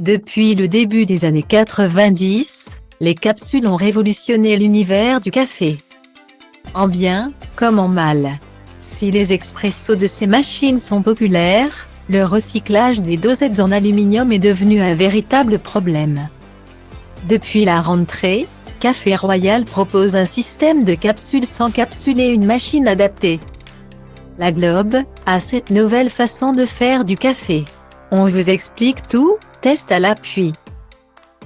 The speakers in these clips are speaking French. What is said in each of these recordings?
Depuis le début des années 90, les capsules ont révolutionné l'univers du café. En bien, comme en mal. Si les expressos de ces machines sont populaires, le recyclage des dosettes en aluminium est devenu un véritable problème. Depuis la rentrée, Café Royal propose un système de capsules sans capsule et une machine adaptée. La Globe a cette nouvelle façon de faire du café. On vous explique tout, test à l'appui.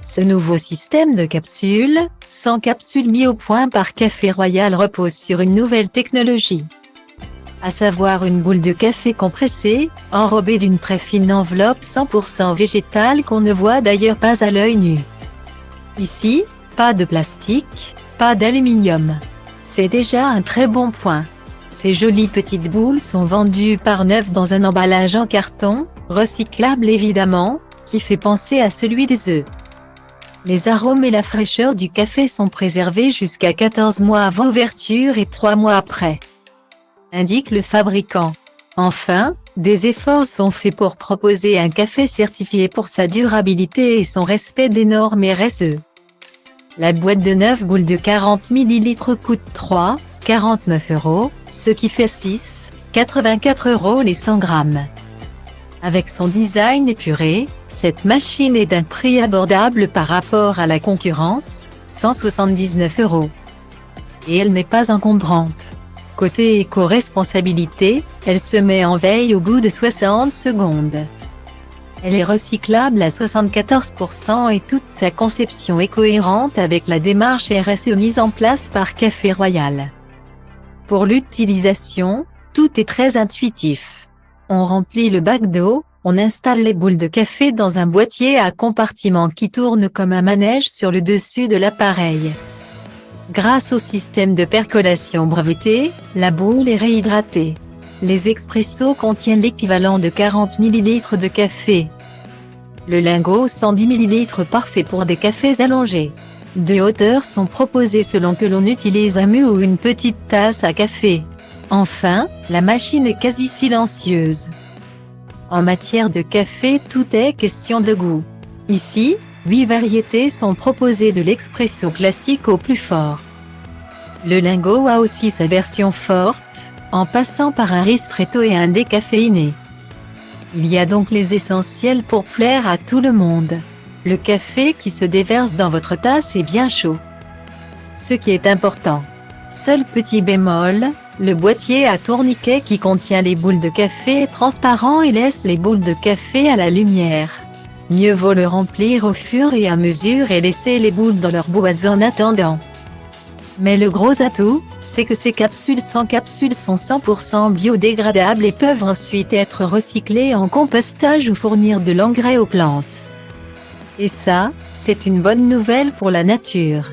Ce nouveau système de capsules, sans capsule mis au point par Café Royal repose sur une nouvelle technologie. À savoir une boule de café compressée, enrobée d'une très fine enveloppe 100% végétale qu'on ne voit d'ailleurs pas à l'œil nu. Ici, pas de plastique, pas d'aluminium. C'est déjà un très bon point. Ces jolies petites boules sont vendues par neuf dans un emballage en carton, recyclable évidemment, qui fait penser à celui des œufs. Les arômes et la fraîcheur du café sont préservés jusqu'à 14 mois avant ouverture et 3 mois après, indique le fabricant. Enfin, des efforts sont faits pour proposer un café certifié pour sa durabilité et son respect des normes RSE. La boîte de 9 boules de 40 ml coûte 3,49 €, ce qui fait 6,84 € les 100 grammes. Avec son design épuré, cette machine est d'un prix abordable par rapport à la concurrence, 179 €. Et elle n'est pas encombrante. Côté éco-responsabilité, elle se met en veille au bout de 60 secondes. Elle est recyclable à 74% et toute sa conception est cohérente avec la démarche RSE mise en place par Café Royal. Pour l'utilisation, tout est très intuitif. On remplit le bac d'eau, on installe les boules de café dans un boîtier à compartiment qui tourne comme un manège sur le dessus de l'appareil. Grâce au système de percolation breveté, la boule est réhydratée. Les expressos contiennent l'équivalent de 40 ml de café. Le lingot 110 ml parfait pour des cafés allongés. Deux hauteurs sont proposées selon que l'on utilise un mu ou une petite tasse à café. Enfin, la machine est quasi silencieuse. En matière de café, tout est question de goût. Ici, 8 variétés sont proposées de l'expresso classique au plus fort. Le lingot a aussi sa version forte, en passant par un ristretto et un décaféiné. Il y a donc les essentiels pour plaire à tout le monde. Le café qui se déverse dans votre tasse est bien chaud. Ce qui est important. Seul petit bémol, le boîtier à tourniquet qui contient les boules de café est transparent et laisse les boules de café à la lumière. Mieux vaut le remplir au fur et à mesure et laisser les boules dans leurs boîtes en attendant. Mais le gros atout, c'est que ces capsules sans capsule sont 100% biodégradables et peuvent ensuite être recyclées en compostage ou fournir de l'engrais aux plantes. Et ça, c'est une bonne nouvelle pour la nature.